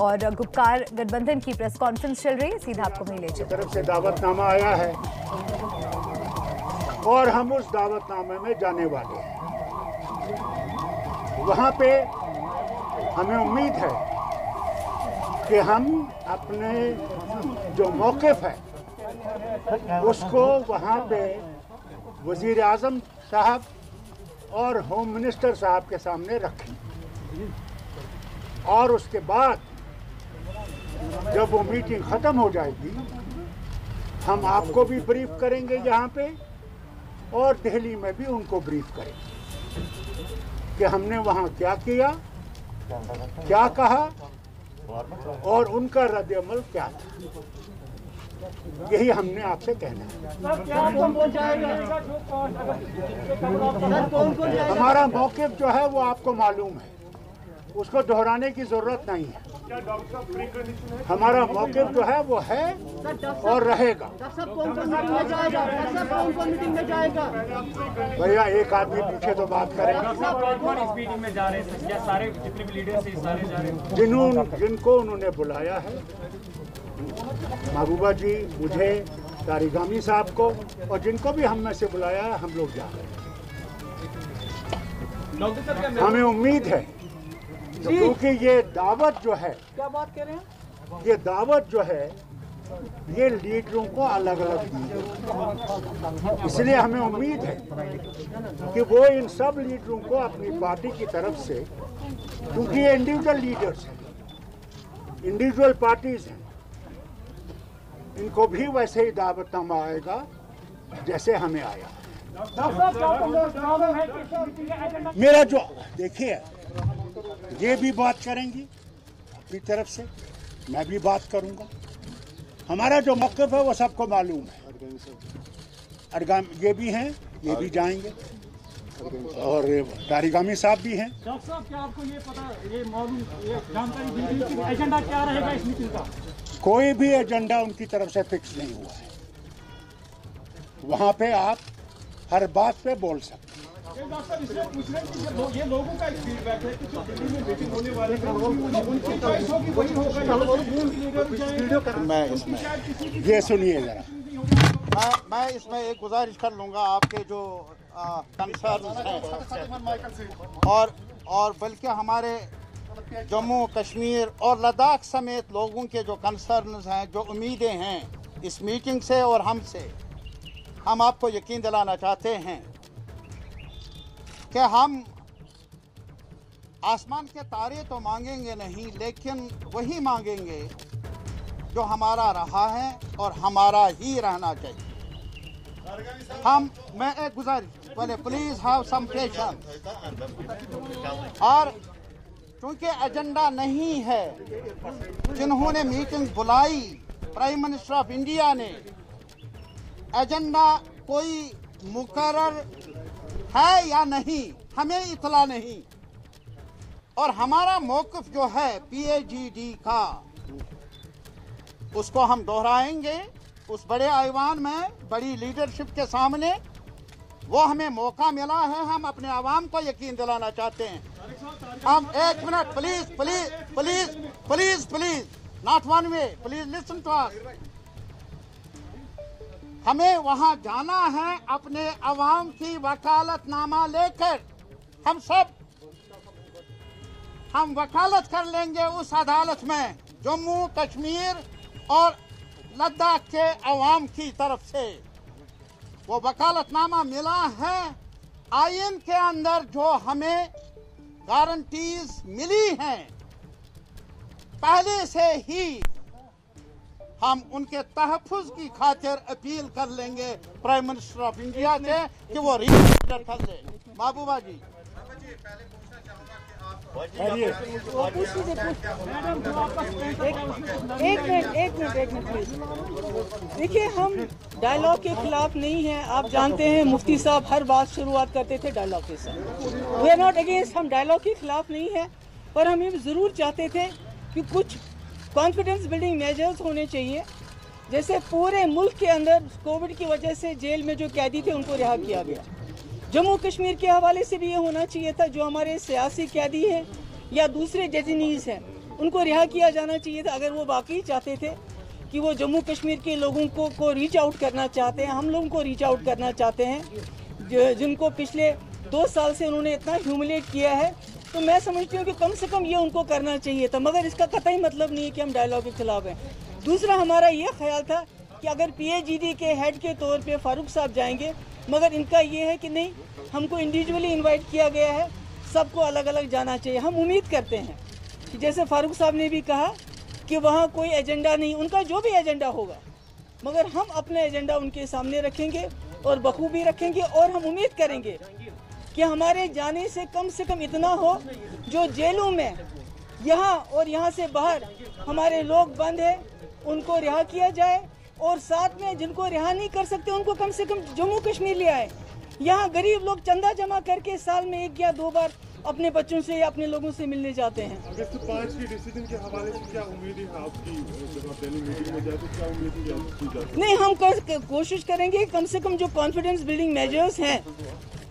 और गुपकार गठबंधन की प्रेस कॉन्फ्रेंस चल रही है, सीधा आपको वहीं ले चलते हैं। तरफ से दावतनामा आया है और हम उस दावतनामे में जाने वाले हैं। वहाँ पे हमें उम्मीद है कि हम अपने जो मौक़िफ़ है उसको वहाँ पे वज़ीर आज़म साहब और होम मिनिस्टर साहब के सामने रखें और उसके बाद जब वो मीटिंग ख़त्म हो जाएगी हम आपको भी ब्रीफ करेंगे यहाँ पे और दिल्ली में भी उनको ब्रीफ करेंगे कि हमने वहाँ क्या किया, क्या कहा और उनका रद्द-ए-अमल क्या था। यही हमने आपसे कहना है। हमारा मौक़िफ़ जो है वो आपको मालूम है, उसको दोहराने की ज़रूरत नहीं है। हमारा मौक़िफ़ जो है वो है और रहेगा। भैया एक आदमी पीछे तो बात करें। जिनको उन्होंने बुलाया है, महबूबा जी, मुझे, तारिगामी साहब को और जिनको भी हम में से बुलाया है, हम लोग जा रहे हैं। हमें उम्मीद है क्योंकि ये दावत जो है, क्या बात कर रहे हैं? ये दावत जो है ये लीडरों को अलग अलग दी, इसलिए हमें उम्मीद है कि वो इन सब लीडरों को अपनी पार्टी की तरफ से, क्योंकि ये इंडिविजुअल लीडर्स हैं, इंडिविजुअल पार्टीज हैं, इनको भी वैसे ही दावतनामा आएगा जैसे हमें आया। मेरा जो देखिए, ये भी बात करेंगी अपनी तरफ से, मैं भी बात करूंगा। हमारा जो मौक़िफ़ है वो सबको मालूम है। ये भी हैं, ये भी जाएंगे और तारिगामी साहब भी हैं। डॉक्टर साहब, क्या आपको ये पता, ये मालूम, ये जानकारी दी गई कि एजेंडा क्या रहेगा इस मीटिंग का? कोई भी एजेंडा उनकी तरफ से फिक्स नहीं हुआ है। वहाँ पे आप हर बात पे बोल सकते हैं। इससे पूछ रहे हैं कि ये लोगों का फीडबैक है कि जो दिल्ली में मीटिंग होने वाले हैं उनकी चॉइस होगी, वही होगा। मैं इसमें ये सुनिए जरा, मैं इसमें एक गुजारिश कर लूँगा, आपके जो कंसर्न हैं और बल्कि हमारे जम्मू कश्मीर और लद्दाख समेत लोगों के जो कंसर्न्स हैं, जो उम्मीदें हैं इस मीटिंग से और हमसे, हम आपको यकीन दिलाना चाहते हैं कि हम आसमान के तारे तो मांगेंगे नहीं, लेकिन वही मांगेंगे जो हमारा रहा है और हमारा ही रहना चाहिए। मैं एक गुजारिश, पहले प्लीज हैव सम पेशेंस। और क्योंकि एजेंडा नहीं है, जिन्होंने मीटिंग बुलाई, प्राइम मिनिस्टर ऑफ इंडिया ने, एजेंडा कोई मुकर्रर है या नहीं हमें इतला नहीं। और हमारा मौक़िफ़ जो है PAGD का, उसको हम दोहराएंगे उस बड़े ऐवान में, बड़ी लीडरशिप के सामने। वो हमें मौका मिला है, हम अपने आवाम को यकीन दिलाना चाहते हैं। हम एक minute, please please please please please, not one way, please listen to us. हमें वहां जाना है अपने अवाम की वकालतनामा लेकर। हम वकालत कर लेंगे उस अदालत में, जम्मू कश्मीर और लद्दाख के अवाम की तरफ से। वो वकालतनामा मिला है, आईन के अंदर जो हमें गारंटीज मिली हैं पहले से ही, हम उनके तहफ़्फ़ुज़ की खातिर अपील कर लेंगे प्राइम मिनिस्टर ऑफ इंडिया से कि वो रिकंसिडर कर ले। महबूबा जी, एक मिनट प्लीज। देखिए, हम डायलॉग के खिलाफ नहीं हैं। आप जानते हैं मुफ्ती साहब हर बात शुरुआत करते थे डायलॉग के साथ। वी आर नॉट अगेंस्ट, हम डायलॉग के खिलाफ नहीं है, पर हम ये ज़रूर चाहते थे कि कुछ कॉन्फिडेंस बिल्डिंग मेजर्स होने चाहिए। जैसे पूरे मुल्क के अंदर कोविड की वजह से जेल में जो कैदी थे उनको रिहा किया गया, जम्मू कश्मीर के हवाले से भी ये होना चाहिए था, जो हमारे सियासी कैदी हैं या दूसरे डेटेनीज हैं उनको रिहा किया जाना चाहिए था। अगर वो वाकई चाहते थे कि वो जम्मू कश्मीर के लोगों को रीच आउट करना चाहते हैं, हम लोगों को रीच आउट करना चाहते हैं, जिनको पिछले 2 साल से उन्होंने इतना ह्यूमिलेट किया है, तो मैं समझती हूँ कि कम से कम ये उनको करना चाहिए था। मगर इसका कतई मतलब नहीं है कि हम डायलॉग के खिलाफ हैं। दूसरा, हमारा ये ख्याल था कि अगर PAGD के हेड के तौर पे फारूक साहब जाएंगे, मगर इनका ये है कि नहीं, हमको इंडिविजुअली इनवाइट किया गया है, सबको अलग अलग जाना चाहिए। हम उम्मीद करते हैं कि जैसे फारूक साहब ने भी कहा कि वहाँ कोई एजेंडा नहीं, उनका जो भी एजेंडा होगा, मगर हम अपना एजेंडा उनके सामने रखेंगे और बखूबी रखेंगे। और हम उम्मीद करेंगे कि हमारे जाने से कम इतना हो, जो जेलों में यहाँ और यहाँ से बाहर हमारे लोग बंद हैं, उनको रिहा किया जाए, और साथ में जिनको रिहा नहीं कर सकते उनको कम से कम जम्मू कश्मीर ले आए। यहाँ गरीब लोग चंदा जमा करके साल में 1 या 2 बार अपने बच्चों से या अपने लोगों से मिलने जाते हैं। अगस्त 5 की डिसीजन के हवाले से क्या उम्मीद है आपकी? जब आप दिल्ली मीटिंग में जाए तो क्या उम्मीद है? नहीं, हम कोशिश करेंगे कम से कम जो कॉन्फिडेंस बिल्डिंग मेजर्स हैं,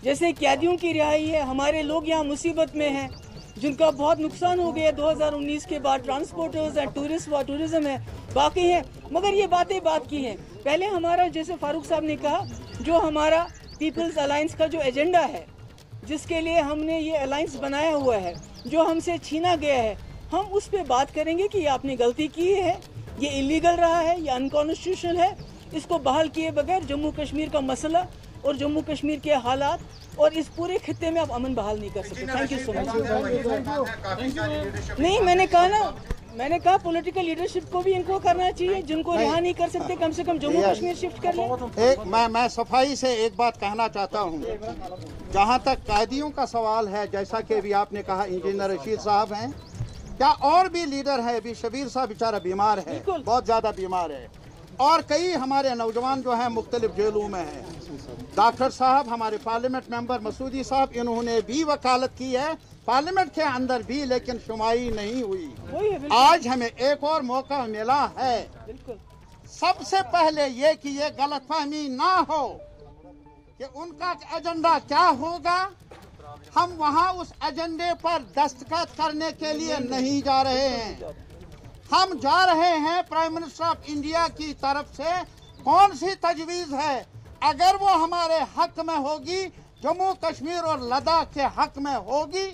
जैसे कैदियों की रिहाई है, हमारे लोग यहाँ मुसीबत में हैं, जिनका बहुत नुकसान हो गया 2019 के बाद, ट्रांसपोर्टर्स हैं, टूरिज्म है, बाकी हैं, मगर ये बातें बात की हैं। पहले हमारा, जैसे फारूक साहब ने कहा, जो हमारा पीपल्स अलायंस का जो एजेंडा है, जिसके लिए हमने ये अलायंस बनाया हुआ है, जो हमसे छीना गया है, हम उस पर बात करेंगे कि ये आपने गलती की है, ये इलीगल रहा है, ये अनकॉन्स्टिट्यूशनल है, इसको बहाल किए बगैर जम्मू कश्मीर का मसला और जम्मू कश्मीर के हालात और इस पूरे खित्ते में आप अमन बहाल नहीं कर सकते। Thank you so much. नहीं, मैंने कहा पॉलिटिकल लीडरशिप को भी इनको करना चाहिए, जिनको रिहा नहीं कर सकते कम से कम जम्मू कश्मीर शिफ्ट कर लें। मैं सफाई से एक बात कहना चाहता हूँ, जहाँ तक कैदियों का सवाल है, जैसा कि अभी आपने कहा इंजीनियर रशीद साहब हैं, क्या और भी लीडर है? अभी शबीर साहब बेचारा बीमार है, बहुत ज़्यादा बीमार है, और कई हमारे नौजवान जो हैं मुख्तलिफ जेलों में हैं। डॉक्टर साहब, हमारे पार्लियामेंट मेंबर मसूदी साहब, इन्होंने भी वकालत की है पार्लियामेंट के अंदर भी, लेकिन सुनवाई नहीं हुई। आज हमें एक और मौका मिला है। सबसे पहले ये कि ये गलतफहमी ना हो कि उनका एजेंडा क्या होगा। हम वहाँ उस एजेंडे पर दस्तखत करने के लिए नहीं जा रहे हैं, हम जा रहे हैं प्राइम मिनिस्टर ऑफ इंडिया की तरफ से कौन सी तजवीज़ है, अगर वो हमारे हक में होगी, जम्मू कश्मीर और लद्दाख के हक में होगी,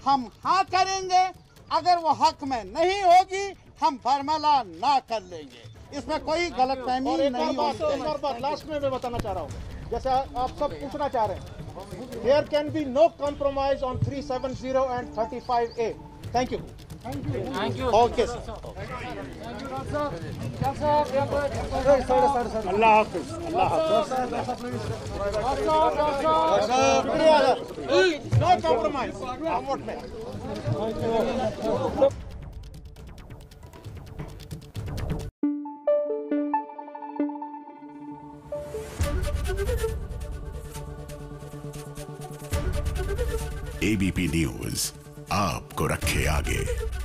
हम हाँ करेंगे। अगर वो हक में नहीं होगी, हम बरमला ना कर लेंगे। इसमें कोई गलतफहमी नहीं होगी। एक और बात लास्ट में मैं बताना चाह रहा हूँ, जैसे आप सब पूछना चाह रहे हैं, there can be no compromise on 370 and 35A. Thank you. Okay sir. Allah Hafiz. No compromise. I'm what man. ABP news आपको रखे आगे।